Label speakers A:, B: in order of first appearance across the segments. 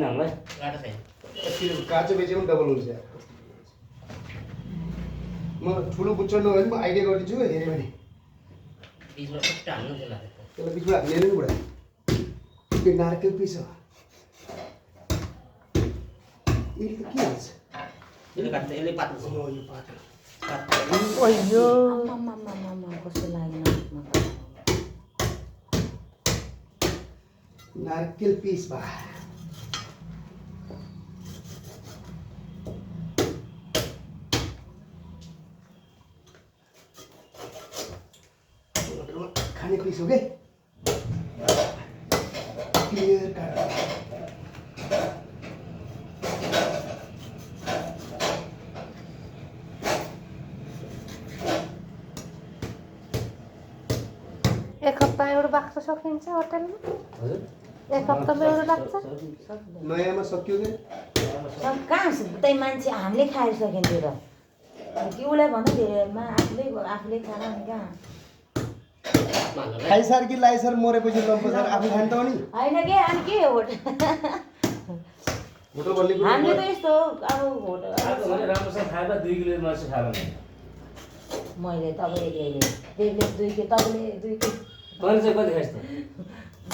A: हामीलाई
B: गाडा छैन
C: काँचो बेचे पनि डबल हुन्छ म ठुलो बुच्चर नभए पनि म आइडिया गरिदिन्छु हेऱ्यो भने
B: बिचमा कस्तो हाल्नु त्यसलाई
C: त्यसलाई बिचबाट हाल्ने नि बुढा त्यो नारकेल पिस हो यो त के हुन्छ
B: यसले काट्छ यसले पातलो छ
C: यो पातलो
D: ओयो मामा कस्तो लागेन
C: नारकेल पिस बा खाने पिस हो के क्लियर काट
D: एक हप्ता एउटा बाक्स सकिन्छ होटलमा
A: हजुर
D: एक हप्तामा एउटा लाग्छ
C: नयाँमा सकियो के
D: सब कहाँ त्यही मान्छे हामीले खाएर सकिन्थ्यो र कि उसलाई भन्दा धेरैमा आफूले खाना अनि कहाँ
C: खाइसार कि लाइसार मरेपछि लम्पसार आफू खान्छ नि
D: होइन के अनि के हो होटल
C: होटल भन्ने कुरा
D: हामीले त यस्तो अब होटल
A: मैले राम्रोसँग खाएर 2 किलो मासु खाएर
D: मैले तपाईँले देवले 2 किलो तपाईँले 2 किलो
A: मैले चाहिँ कति खाइस् त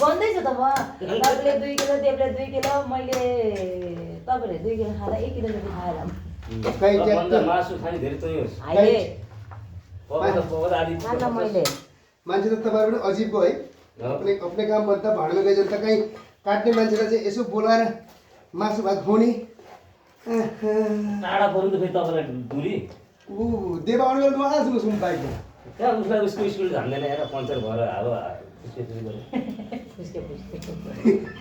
D: बन्दैछ त म तपाईँले 2 किलो देवले 2 किलो मैले तपाईँले 2 किलो खाँदा 1 किलो जति खाएर
C: कहीँ
A: भन्दा मासु खाने धेरै तै होस्
D: अहिले
A: पकाउँदा आदि
D: खाना मैले
C: मान्छे त तपाईँ पनि अजिब भयो है अपने काम भन्दा भाँडमा गए त कहीँ काट्ने मान्छेलाई चाहिँ यसो बोलाएर मासु भात खुवाउने
A: टाढा पर्नु त फेरि तपाईँलाई दुरी
C: ऊ देवा आउने बेला आज म सुन बाइकमा
A: त्यहाँ उसलाई उसको स्कुल जान्दैन हेर पङ्चर भएर हावा फुस्के गऱ्यो
D: फुस्के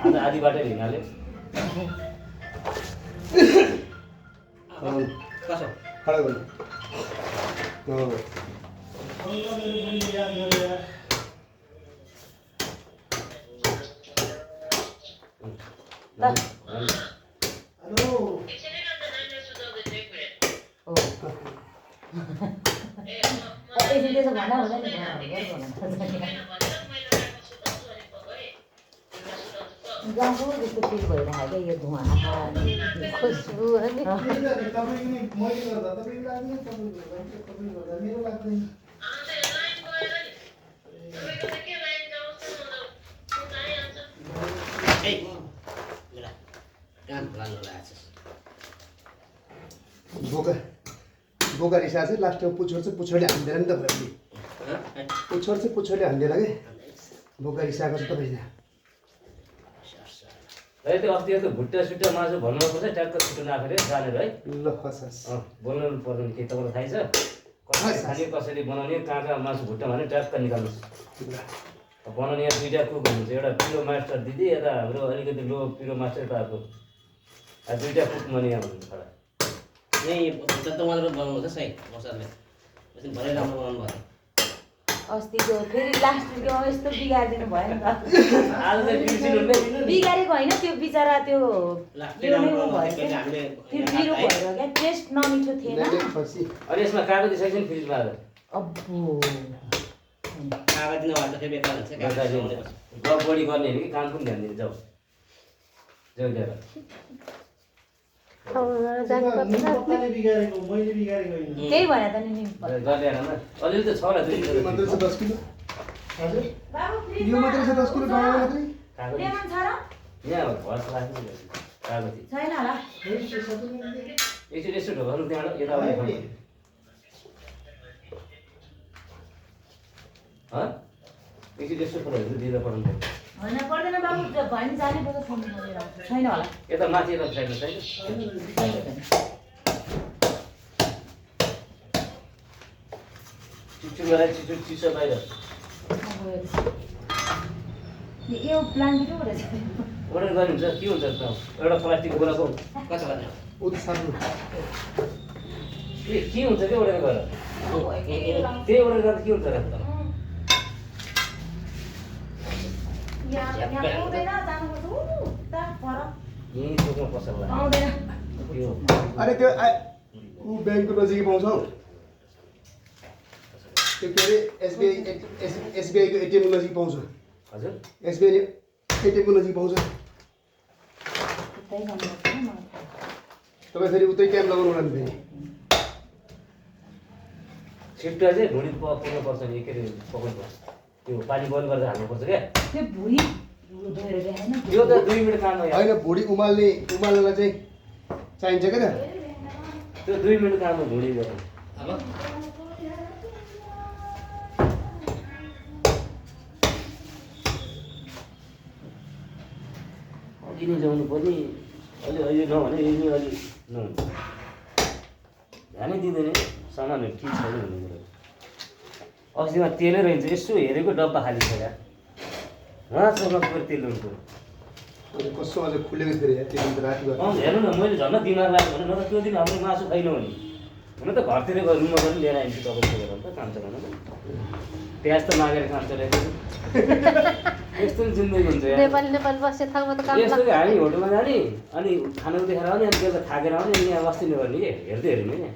A: आज आधी बाटै हिँड्नाले
B: कसो
C: खडा गर्नु
D: त्यसो भन्दा हुँदैन गाउँको जस्तो फिल भइरहेको क्या यो धुवा खुसबु
C: बोका रिसा चाहिँ लास्टमा पुच्छर चाहिँ पुच्छरले हान्दैन नि त भाइ पुच्छर चाहिँ पुच्छरले हान्दैन कि बोका रिसाएको छ तपाईँ
A: है त्यो अस्ति यस्तो भुट्टा सुट्टा मासु भन्नुपर्छ ट्याक्क छुट्टो नआखेर जानेर है
C: ल हस्
A: बोल्नु पर्ने के तपाईँलाई थाहै छ कसरी खाने कसरी बनाउने कहाँ कहाँ मासु भुट्टा भने ट्याक्क निकाल्नुहोस् बनाउने यहाँ 2टा कुक हुनुहुन्छ एउटा पिरो मास्टर दिदी यता हाम्रो अलिकति लो पिरो मास्टर पाएको 2टा कुक मनी यहाँ हुनुहुन्छ खडा
B: यही त उहाँले पनि बनाउनु हुन्छ सही मसाले एकछिन भरे राम्रो बनाउनु भयो
D: अस्तिको फेरि लास्ट विकमा यस्तो बिगारिदिनु भयो नि त
A: आज चाहिँ बिर्सिनुहुन्न
D: बिगारेको होइन त्यो बिचरा त्यो
B: लास्टै राम्रो बनाउनु भयो किनकि हामीले
D: त्यो पिरो भएर क्या टेस्ट नमिठो थिएन
C: खसी
A: अनि यसमा कागती छ नि फ्रिजमा आज
D: अब्बो
B: कागज नभए त फेरि बेकार हुन्छ
A: गफ बढी गर्ने होइन कि काम पनि ध्यान दिन्छ जाऊ जाऊ जाऊ
D: त्यही भएर त नि
A: गर्ने अलिअलि त छ होला 2 किलो
C: मात्रै छ 10 किलो हजुर यो मात्रै छ 10 किलो डढा मात्रै
A: कागती
D: लेमन छ र
A: यहाँ भर्स राख्नु कागती
D: छैन होला
A: एकचोटि यसो ढोकाउनु त्यहाँबाट यता आउने खानु एकचोटि यसो कुराहरू दिँदा पठाउनु
D: होइन पर्दैन बाबु भने जाने पर्छ फोन गरेर आउँछ छैन होला
A: यता माथि यता साइडमा छैन चिचो गराइ चिसो बाहिर
D: यो प्लान्ट के रहेछ
A: अर्डर गर्नुहुन्छ के हुन्छ त एउटा प्लास्टिक बोराको
B: कसो गर्ने
C: उ त सार्नु
A: के हुन्छ के अर्डर गरेर त्यही अर्डर गर्दा के हुन्छ र
D: यहाँ पाउँदैन जानुपर्छ उता पर
A: यहीँ चोकमा पसल
D: पाउँदैन
C: अरे त्यो ऊ ब्याङ्कको नजिकै पाउँछ हौ त्यो के अरे एसबिआईको एटिएम नजिक पाउँछ
A: हजुर
C: एसबिआईले एटिएमको नजिक पाउँछ
D: त्यही गर्नुपर्छ नि मलाई थाहा छ।
C: तपाईँ फेरि उतै क्याम्प लगाउनु होला नि फेरि
A: छिट्टा चाहिँ भुँडी पुर्नुपर्छ नि के अरे पकाउनुपर्छ त्यो पानी बोइल गरेर हाल्नुपर्छ क्या
D: त्यो भुँडी धोएर ल्याएन
A: त्यो त 2 मिनट काम हो यार
C: होइन भुँडी उमाल्नलाई चाहिँ चाहिन्छ क्या त
A: त्यो 2 मिनट काम हो भुँडी गरेर
B: अब
A: अघि नै ल्याउनु पर्ने अहिले नभने यिनी अलि नहुन्छ ध्यानै दिँदैन सामानहरू के छैन भन्ने कुरो अस्तिमा तेलै रहन्छ यसो हेरेको डब्बा खाली छ यार उहाँसँग गएर तेल ल्याउनु पऱ्यो
C: अनि कस्तो अझ खुलेको थियो यार त्यो दिन त राति भएर
A: हेर्नु न मैले झन् बिमार लाग्यो भने नत्र त्यो दिन हाम्रो मासु खाइनँ भने हुन त घरतिर गएर रुममा गएर लिएर आइन्छ तपाईँको घर त काम चलाउनु प्याज त मागेर काम चलाएको यस्तो नि जिन्दगी हुन्छ यार
E: नेपाली बस्ने ठाउँमा त काम
A: यस्तो कि हामी होटलमा जाने अनि खाना देखाएर आउने अनि बेलुका थाकेर आउने अनि यहाँ बस्ती गर्ने कि हेर्दै हेर्ने नि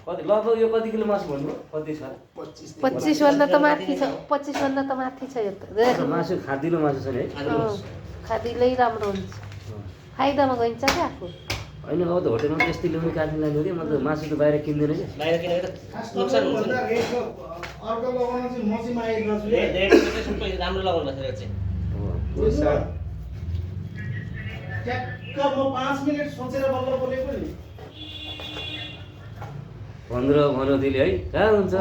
A: कति लगभग यो कति किलो मासु भन्नु कति छ
E: 25 भन्दा त माथि छ 25 भन्दा त माथि छ यो त
A: मासु खादिलो मासु छ नि है
E: खादिलै राम्रो हुन्छ फाइदामा गइन्छ क्या आफू
A: होइन अब त होटेलमा त्यस्तै ल्याउने काट्ने लाग्यो कि म त मासु त बाहिर किन्दैन कि
B: बाहिर किनेर त नोक्सान हुन्छ नि
C: अर्को लगाउन चाहिँ म चाहिँ मागेको छु
B: रेट चाहिँ सबै राम्रो लगाउनु पर्छ रेट चाहिँ
C: ट्याक्क म 5 मिनेट सोचेर बल्ल बोलेको नि
A: 15 भन्नु दिले है कहाँ हुन्छ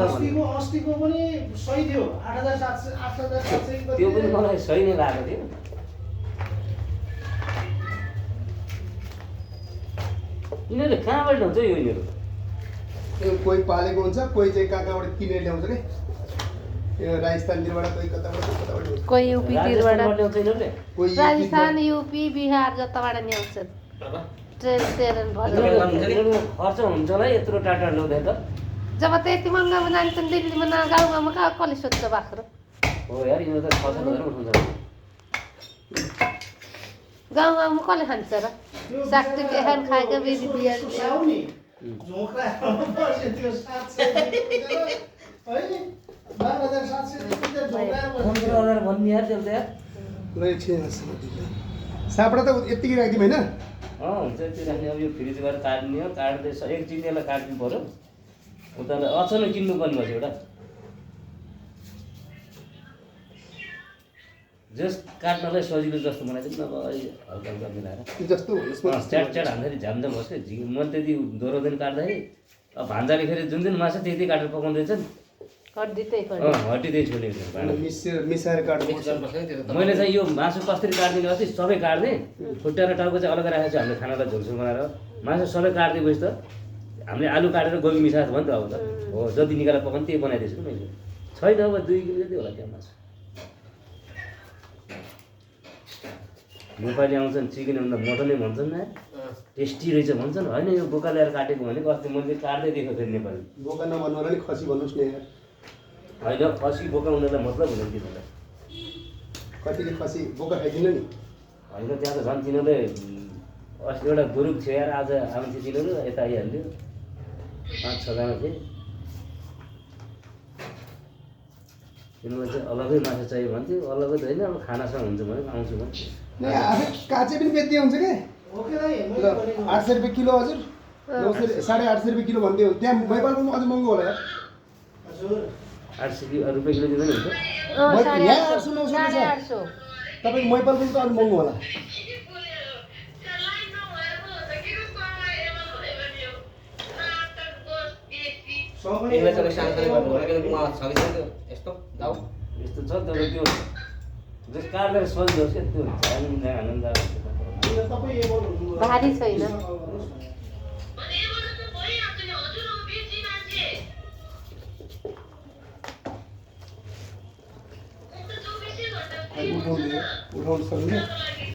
C: अस्तिको पनि सही थियो 8700
A: त्यो पनि मलाई सही नै लागेको थियो यिनीहरू कहाँबाट ल्याउँछ यो यिनीहरू
C: त्यो कोही पालेको हुन्छ कोही चाहिँ कहाँबाट किनेर ल्याउँछ कि यो राजस्थानतिरबाट कोही कताबाट ल्याउँछ
E: कोही युपीतिरबाट
A: राजस्थानबाट ल्याउँछ यिनीहरूले
C: कोही
E: राजस्थान युपी बिहार जताबाट ल्याउँछन् ट्रेन भएर
A: यिनीहरू खर्च हुन्छ होला है यत्रो टाढा ल्याउँदै त
E: जब त्यति महँगामा जान्छन् दिल्लीमा न गाउँमा कहाँ कसले सोध्छ बाख्रो
A: हो यार यिनीहरू त 600 हजार उठाउँछ
E: गाउँमा कसले खान्छ र सागटी बिहान खाएको बेसी बिहान
C: झोक्रा बस्यो त्यो
A: 15,000 भन्ने यार त्यो त यार
C: सापडा त यत्तिकै राखिदिउँ होइन
A: हुन्छ त्यो राख्ने अब यो फ्रिज गरेर काट्ने हो काट्दै एक चिन्नेलाई काट्नु पऱ्यो उता अचानक किन्नु पर्ने भएछ एउटा जस काट्नलाई सजिलो जस्तो बनाइदिनु अब हल्का हल्का मिलाएर
C: जस्तो
A: च्याट च्याट हान्दाखेरि झ्यामझ्याम बस्छ मैले त्यति दोहोऱ्याउँदैन काट्दाखेरि अब भान्जाले फेरि जुन जुन माछा त्यति काटेर पकाउँदैछ नि
E: हड्डी त्यही
A: हड्डी त्यही छोडेको छ भाँडा
C: मिसाएर काट्नु
A: मैले चाहिँ यो मासु कसरी काट्दिने अस्ति सबै काट्ने खुट्टा र टाउको चाहिँ अलग राखेको छ हामीले खानालाई झोलसोल बनाएर मासु सबै काटिदिएपछि त हामीले आलु काटेर गोबी मिसाएको भयो नि त अब त हो जति निकालेर पकाउनु त्यही बनाइदिएछु मैले छैन अब 2 किलो जति होला त्यहाँ मासु नेपाली आउँछन् चिकन भन्दा मटनै भन्छन् न टेस्टी रहेछ भन्छन् होइन यो बोका ल्याएर काटेको भनेको अस्ति मैले काट्दै देखेको फेरि नेपाली
C: बोका नभन्नु होला नि खसी भन्नुहोस् न यार
A: होइन खसी बोका उनीहरूलाई मतलब हुँदैन तिनीहरूलाई
C: कतिले खसी बोका खाइदिनु नि
A: होइन त्यहाँ त झन् तिनीहरूले अस्ति एउटा ग्रुप थियो यार आज आउँथ्यो तिनीहरू यता आइहाल्थ्यो 5-6 जना थिए तिनीहरूलाई चाहिँ अलग्गै मासु चाहियो भन्थ्यो अलग्गै त होइन अब खानासँग हुन्छ भने आउँछु भने
C: आफै काँचै पनि बेच्दै हुन्छ क्या 800 रुपियाँ किलो हजुर 850 रुपियाँ किलो भन्दै हो त्यहाँ मैपालको अझ महँगो होला यार
A: 800 रुपियाँ किलो दिँदैन हुन्छ
C: यहाँ 800-900 छ तपाईँको मैपालको त अलिक महँगो होला
B: यसलाई चाहिँ शान्तले गर्नु भनेको छ यस्तो दाउ
A: यस्तो छ तर त्यो जस काट्दै सजिलो होस् क्या त्यो आनन्द
E: भारी छैन
C: उठाउनु सक्ने